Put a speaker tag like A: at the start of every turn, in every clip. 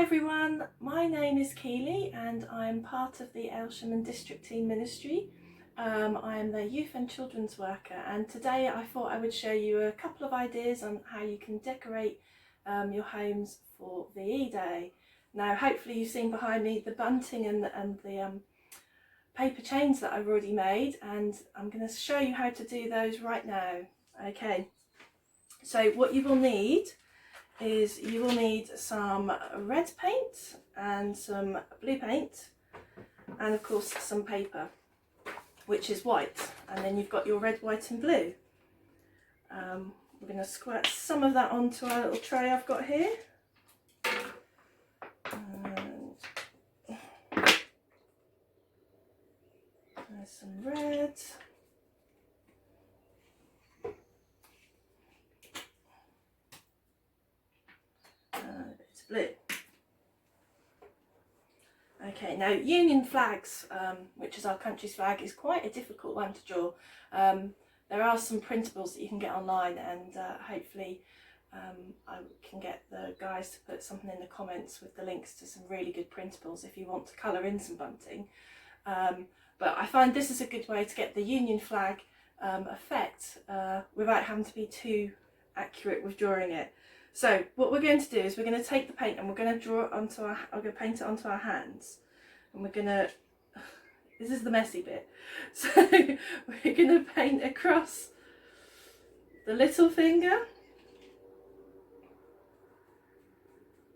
A: Hi everyone, my name is Keely and I'm part of the Aylsham and District Team Ministry. I am the Youth and Children's Worker, and today I thought I would show you a couple of ideas on how you can decorate your homes for VE Day. Now hopefully you've seen behind me the bunting and the paper chains that I've already made, and I'm going to show you how to do those right now. Okay, so what you will need is you will need some red paint and some blue paint and of course some paper, which is white, and then you've got your red, white and blue. We're going to squirt some of that onto our little tray I've got here. And there's some red. It's blue. Okay, now Union flags, which is our country's flag, is quite a difficult one to draw. There are some printables that you can get online, and hopefully I can get the guys to put something in the comments with the links to some really good printables if you want to colour in some bunting. But I find this is a good way to get the Union flag effect without having to be too accurate with drawing it. So what we're going to do is we're going to take the paint and we're going to draw it onto our, I'm going to paint it onto our hands, and we're going to, this is the messy bit, so we're going to paint across the little finger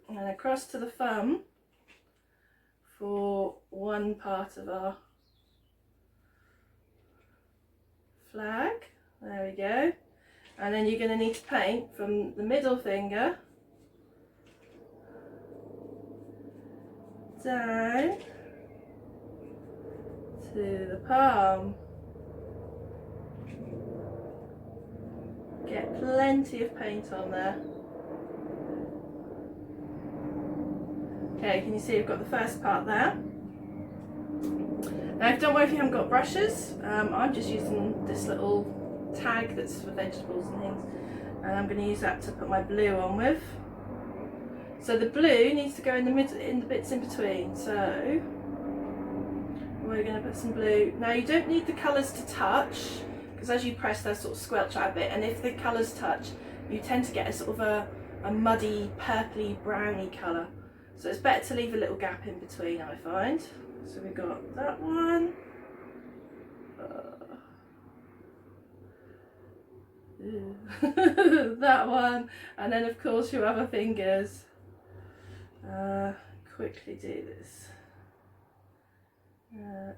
A: and across to the thumb for one part of our flag. There we go. And then you're going to need to paint from the middle finger down to the palm. Get plenty of paint on there. Okay, can you see I've got the first part there? Now don't worry if you haven't got brushes, I'm just using this little tag that's for vegetables and things, and I'm going to use that to put my blue on with. So the blue needs to go in the middle, in the bits in between, so we're going to put some blue. Now you don't need the colours to touch, because as you press they'll sort of squelch out a bit, and if the colours touch you tend to get a sort of a muddy purpley browny colour, so it's better to leave a little gap in between, I find. So we've got that one. That one, and then of course your other fingers. Quickly do this.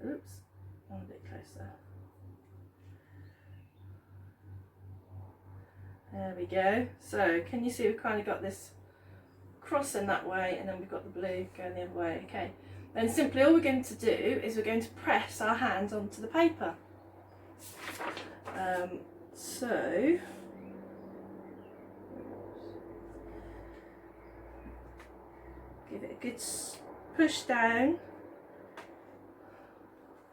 A: Oops, I'm a bit closer. There we go. So can you see we've kind of got this crossing that way, and then we've got the blue going the other way. Okay, then simply all we're going to do is we're going to press our hand onto the paper. So give it a good push down,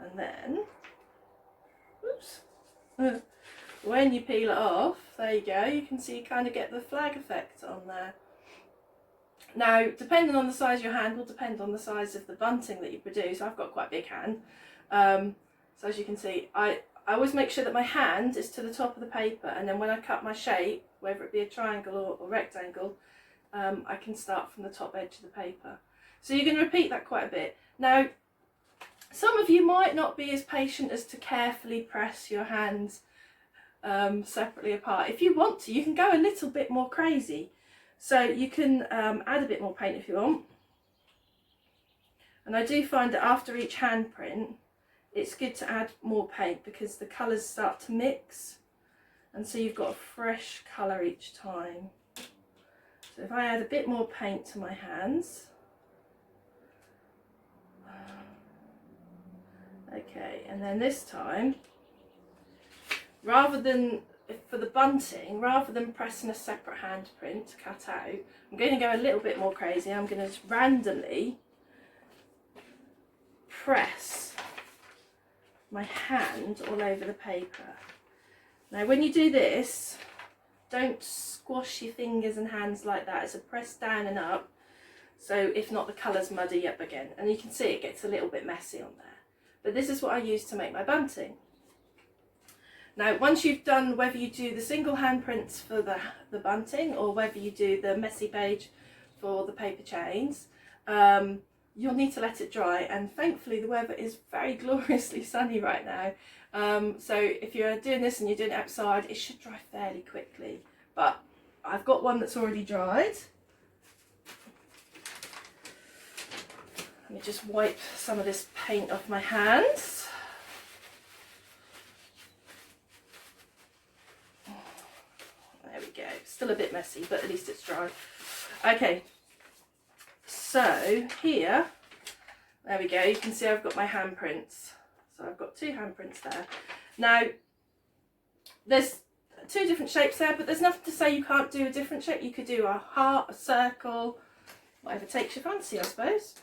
A: and then oops, when you peel it off, there you go, you can see you kind of get the flag effect on there. Now depending on the size of your hand will depend on the size of the bunting that you produce. I've got quite a big hand, so as you can see I always make sure that my hand is to the top of the paper, and then when I cut my shape, whether it be a triangle or rectangle, I can start from the top edge of the paper. So you're going to repeat that quite a bit. Now some of you might not be as patient as to carefully press your hands separately apart. If you want to, you can go a little bit more crazy. So you can add a bit more paint if you want. And I do find that after each hand print it's good to add more paint, because the colours start to mix, and so you've got a fresh colour each time. So if I add a bit more paint to my hands, okay, and then this time, rather than, for the bunting, rather than pressing a separate hand print to cut out, I'm going to go a little bit more crazy. I'm going to just randomly press my hand all over the paper. Now when you do this, don't squash your fingers and hands like that. It's a press down and up, So if not, the colours muddy up again. And you can see it gets a little bit messy on there. But this is what I use to make my bunting. Now, once you've done, whether you do the single handprints for the bunting or whether you do the messy page for the paper chains, you'll need to let it dry. And thankfully the weather is very gloriously sunny right now. So if you're doing this and you're doing it outside, it should dry fairly quickly. But I've got one that's already dried. Let me just wipe some of this paint off my hands. There we go. Still a bit messy, but at least it's dry. Okay, so here, there we go. You can see I've got my handprints. So I've got 2 handprints there. Now, there's 2 different shapes there, but there's nothing to say you can't do a different shape. You could do a heart, a circle, whatever takes your fancy, I suppose.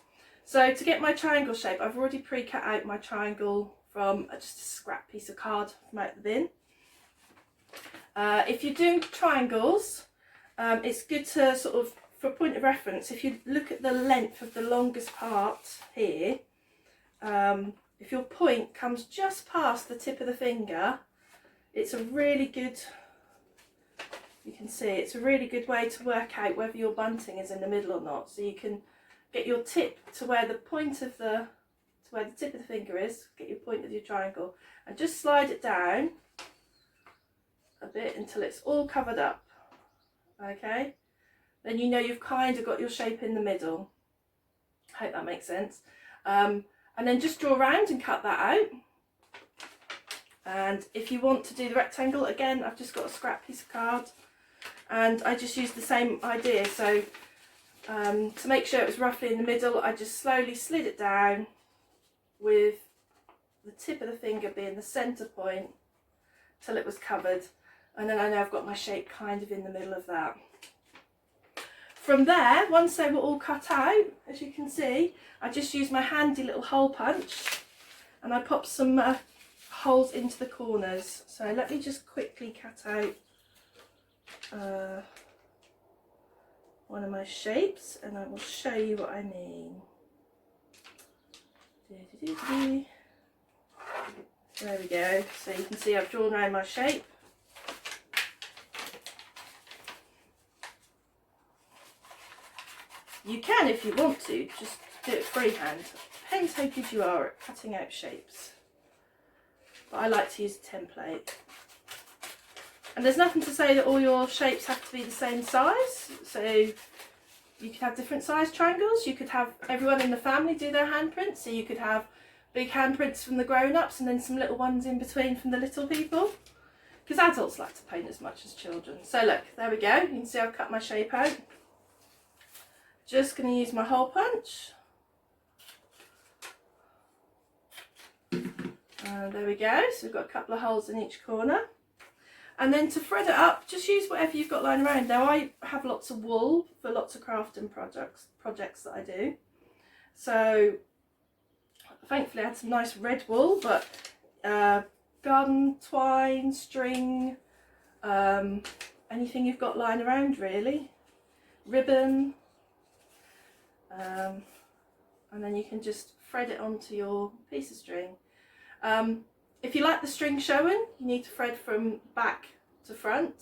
A: So to get my triangle shape, I've already pre-cut out my triangle from just a scrap piece of card from out the bin. If you're doing triangles, it's good to sort of, for a point of reference, if you look at the length of the longest part here, if your point comes just past the tip of the finger, it's a really good, you can see, it's a really good way to work out whether your bunting is in the middle or not. So you can get your tip to where the point of the, to where the tip of the finger is, get your point of your triangle, and just slide it down a bit until it's all covered up. Okay, then you know you've kind of got your shape in the middle. Hope that makes sense. And then just draw around and cut that out. And if you want to do the rectangle, again, I've just got a scrap piece of card and I just used the same idea. So to make sure it was roughly in the middle, I just slowly slid it down with the tip of the finger being the centre point till it was covered. And then I know I've got my shape kind of in the middle of that. From there, once they were all cut out, as you can see, I just used my handy little hole punch and I popped some holes into the corners. So let me just quickly cut out one of my shapes and I will show you what I mean. There we go. So you can see I've drawn around my shape. You can, if you want to, just do it freehand. Depends how good you are at cutting out shapes. But I like to use a template. And there's nothing to say that all your shapes have to be the same size. So you could have different size triangles. You could have everyone in the family do their handprints. So you could have big handprints from the grown-ups and then some little ones in between from the little people. Because adults like to paint as much as children. So look, there we go. You can see I've cut my shape out. Just going to use my hole punch. There we go. So we've got a couple of holes in each corner. And then to thread it up, just use whatever you've got lying around. Now I have lots of wool for lots of crafting projects that I do. So thankfully I had some nice red wool, but garden twine, string, anything you've got lying around really. Ribbon. And then you can just thread it onto your piece of string. If you like the string showing, you need to thread from back to front.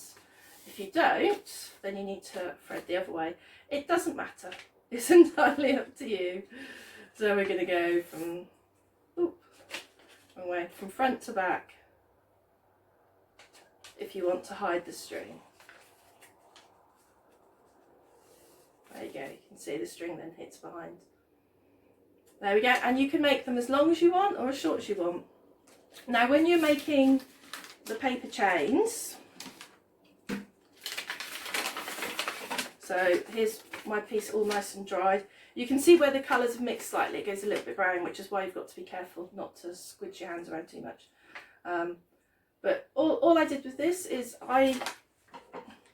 A: If you don't, then you need to thread the other way. It doesn't matter, it's entirely up to you. So we're going to go from front to back if you want to hide the string. There you go, you can see the string then hits behind. There we go, and you can make them as long as you want or as short as you want. Now when you're making the paper chains, so here's my piece all nice and dried. You can see where the colours have mixed slightly, it goes a little bit brown, which is why you've got to be careful not to squidge your hands around too much. But all I did with this is I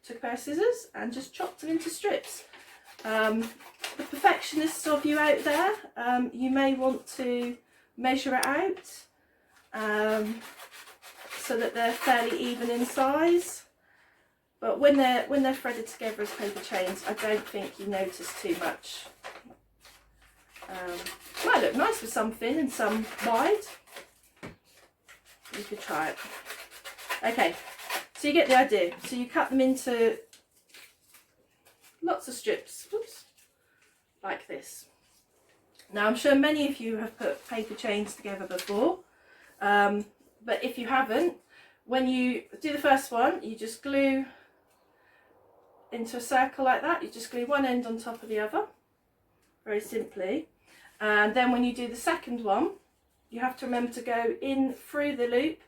A: took a pair of scissors and just chopped them into strips. The perfectionists of you out there, you may want to measure it out so that they're fairly even in size. But when they're threaded together as paper chains, I don't think you notice too much Might look nice with some thin and some wide. You could try it. Okay, so you get the idea. So you cut them into lots of strips, oops, like this. Now I'm sure many of you have put paper chains together before, but if you haven't, when you do the first one, you just glue into a circle like that. You just glue one end on top of the other, very simply. And then when you do the second one, you have to remember to go in through the loop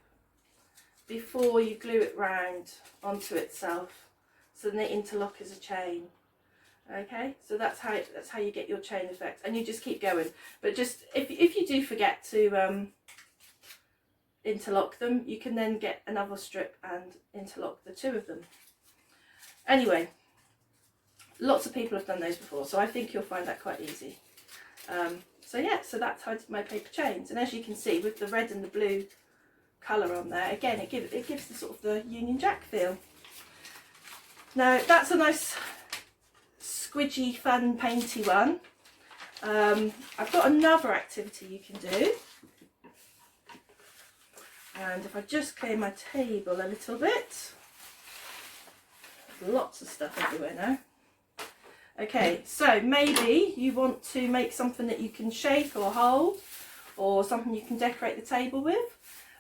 A: before you glue it round onto itself, so then they interlock as a chain. Okay, so that's how you get your chain effect, and you just keep going. But just if you do forget to interlock them, you can then get another strip and interlock the two of them. Anyway, lots of people have done those before, so I think you'll find that quite easy. So yeah, so that's how I did my paper chains, and as you can see with the red and the blue colour on there, again it gives the sort of the Union Jack feel. Now that's a nice squidgy, fun, painty one. I've got another activity you can do, and if I just clear my table a little bit, there's lots of stuff everywhere now. Okay, so maybe you want to make something that you can shake or hold, or something you can decorate the table with.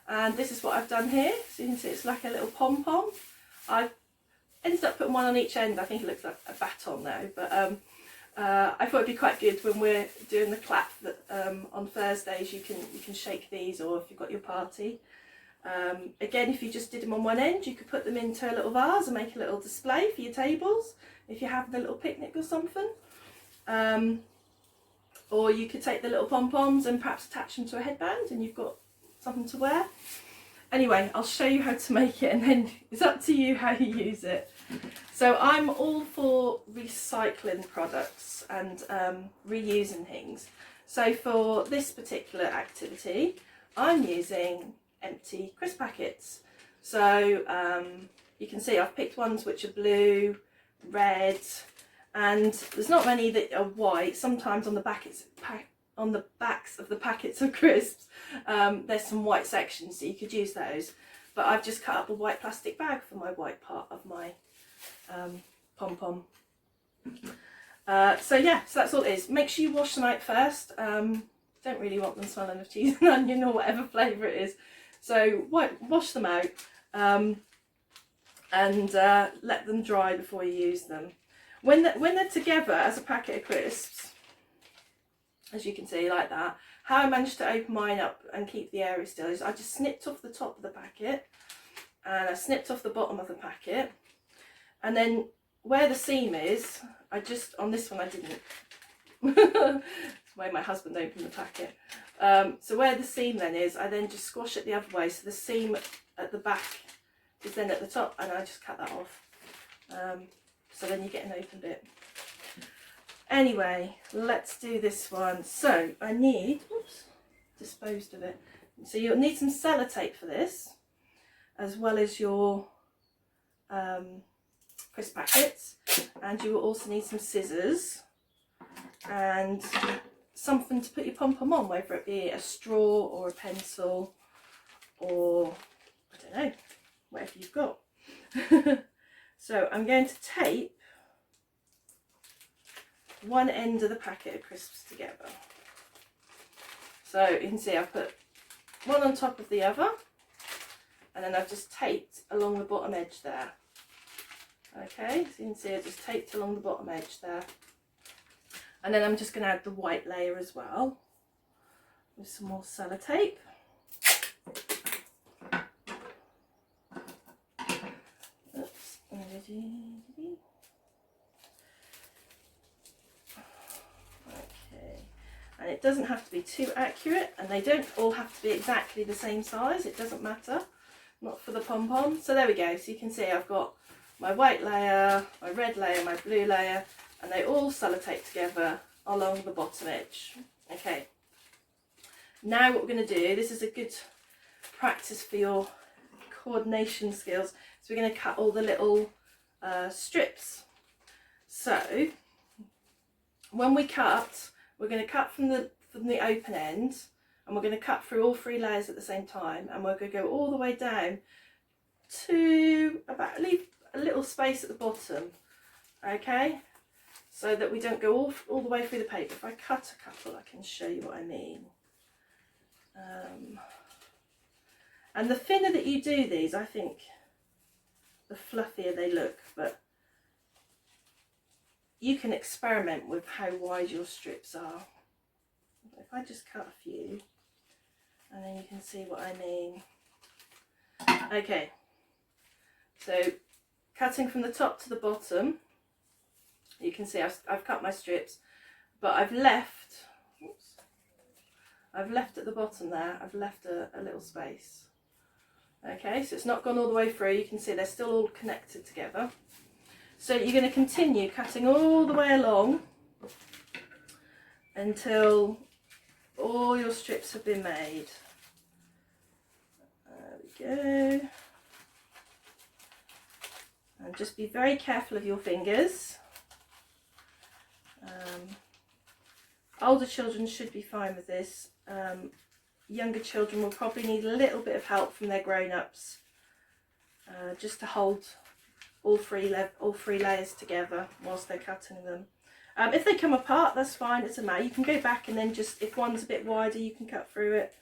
A: And this is what I've done here. So you can see it's like a little pom-pom. I've ended up putting one on each end. I think it looks like a baton now, but I thought it'd be quite good when we're doing the clap that on Thursdays. You can shake these, or if you've got your party. Again, if you just did them on one end, you could put them into a little vase and make a little display for your tables if you're having a little picnic or something. Or you could take the little pom-poms and perhaps attach them to a headband and you've got something to wear. Anyway, I'll show you how to make it, and then it's up to you how you use it. So I'm all for recycling products and reusing things. So for this particular activity, I'm using empty crisp packets. So you can see I've picked ones which are blue, red, and there's not many that are white. Sometimes on the backs of the packets of crisps there's some white sections, so you could use those, but I've just cut up a white plastic bag for my white part of my pom-pom. So yeah, so that's all it is. Make sure you wash them out first. Don't really want them smelling of cheese and onion or whatever flavour it is, so wash them out and let them dry before you use them. When they're together as a packet of crisps, as you can see like that, how I managed to open mine up and keep the area still is I just snipped off the top of the packet and I snipped off the bottom of the packet, and then where the seam is, I just, on this one I didn't. It's the way my husband opened the packet. So where the seam then is, I then just squash it the other way, so the seam at the back is then at the top, and I just cut that off. So then you get an open bit. Anyway, let's do this one. So I need, oops, disposed of it. So you'll need some sellotape for this, as well as your crisp packets, and you will also need some scissors and something to put your pom-pom on, whether it be a straw or a pencil or, I don't know, whatever you've got. So I'm going to tape one end of the packet of crisps together. So you can see I've put one on top of the other, and then I've just taped along the bottom edge there. Okay, so you can see I just taped along the bottom edge there. And then I'm just going to add the white layer as well with some more sellotape. Oops. Okay, and it doesn't have to be too accurate, and they don't all have to be exactly the same size, it doesn't matter, not for the pom-pom. So there we go, so you can see I've got my white layer, my red layer, my blue layer, and they all sellotape together along the bottom edge. Okay, now what we're going to do, this is a good practice for your coordination skills, so we're going to cut all the little strips. So when we cut, we're going to cut from the open end, and we're going to cut through all 3 layers at the same time, and we're going to go all the way down to about, leave a little space at the bottom, okay, so that we don't go all the way through the paper. If I cut a couple, I can show you what I mean. And the thinner that you do these, I think the fluffier they look, but you can experiment with how wide your strips are. If I just cut a few, and then you can see what I mean. Okay, so cutting from the top to the bottom, you can see I've cut my strips, but I've left at the bottom there, I've left a little space. Okay, so it's not gone all the way through. You can see they're still all connected together. So you're going to continue cutting all the way along until all your strips have been made. There we go. And just be very careful of your fingers. Older children should be fine with this. Younger children will probably need a little bit of help from their grown-ups, just to hold all three layers together whilst they're cutting them. If they come apart, that's fine, it doesn't matter. You can go back and then just, if one's a bit wider, you can cut through it.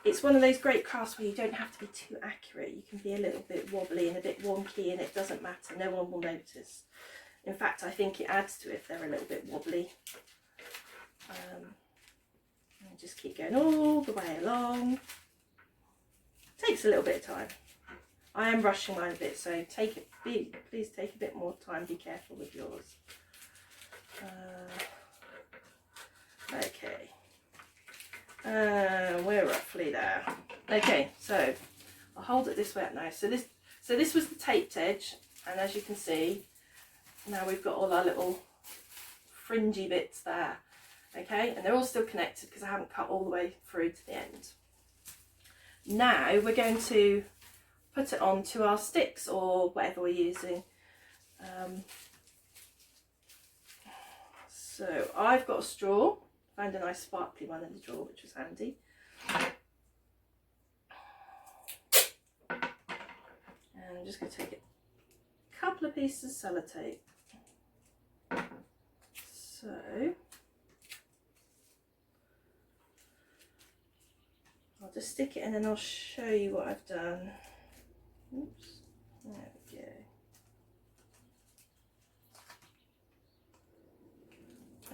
A: It's one of those great crafts where you don't have to be too accurate. You can be a little bit wobbly and a bit wonky, and it doesn't matter. No one will notice. In fact, I think it adds to it if they're a little bit wobbly. And just keep going all the way along. Takes a little bit of time. I am rushing mine a bit, so please take a bit more time. Be careful with yours. Okay. We're roughly there. Okay, so I'll hold it this way up now. So this was the taped edge, and as you can see, now we've got all our little fringy bits there. Okay, and they're all still connected because I haven't cut all the way through to the end. Now we're going to put it onto our sticks or whatever we're using. So I've got a straw. Found a nice sparkly one in the drawer, which was handy. And I'm just going to take a couple of pieces of sellotape. So I'll just stick it in and I'll show you what I've done. Oops, there we go.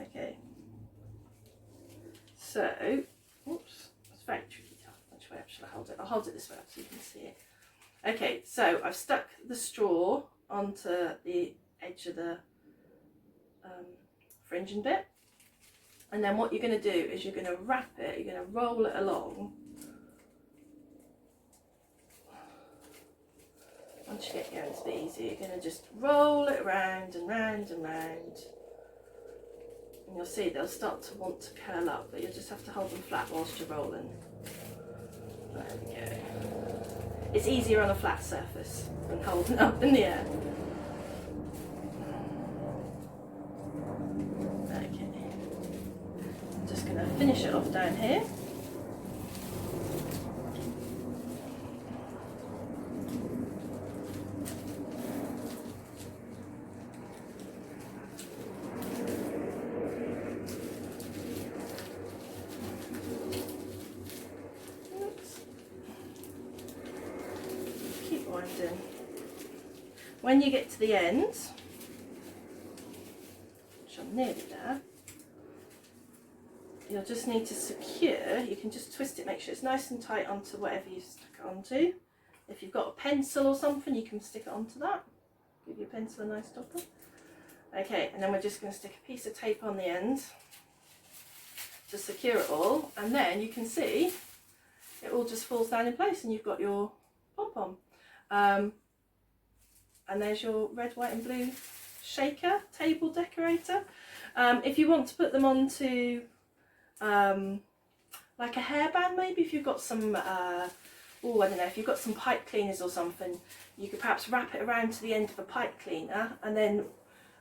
A: Okay. So, oops, it's very tricky. Which way should I hold it? I'll hold it this way up so you can see it. Okay, so I've stuck the straw onto the edge of the fringing bit, and then what you're going to do is you're going to wrap it, you're going to roll it along. Once you get going, it's a bit easier. You're going to just roll it around and round and round. And you'll see they'll start to want to curl up, but you'll just have to hold them flat whilst you're rolling. There we go. It's easier on a flat surface than holding up in the air. Okay. I'm just going to finish it off down here. When you get to the end, which I'm nearly there, you'll just need to secure, you can just twist it, make sure it's nice and tight onto whatever you stick it onto. If you've got a pencil or something, you can stick it onto that. Give your pencil a nice topper. Okay, and then we're just going to stick a piece of tape on the end to secure it all, and then you can see it all just falls down in place and you've got your pom-pom. And there's your red, white and blue shaker, table decorator. If you want to put them onto like a hairband, maybe if you've got some, I don't know, if you've got some pipe cleaners or something, you could perhaps wrap it around to the end of a pipe cleaner and then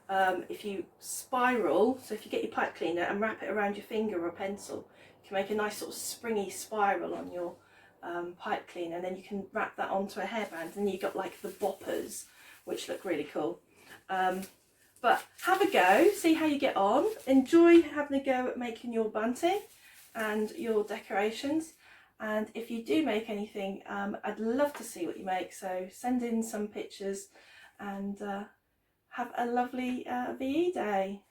A: if you spiral, so if you get your pipe cleaner and wrap it around your finger or a pencil, you can make a nice sort of springy spiral on your pipe cleaner, and then you can wrap that onto a hairband, and you've got like the boppers, which look really cool. But have a go, see how you get on, enjoy having a go at making your bunting and your decorations. And if you do make anything, I'd love to see what you make, so send in some pictures, and have a lovely VE day.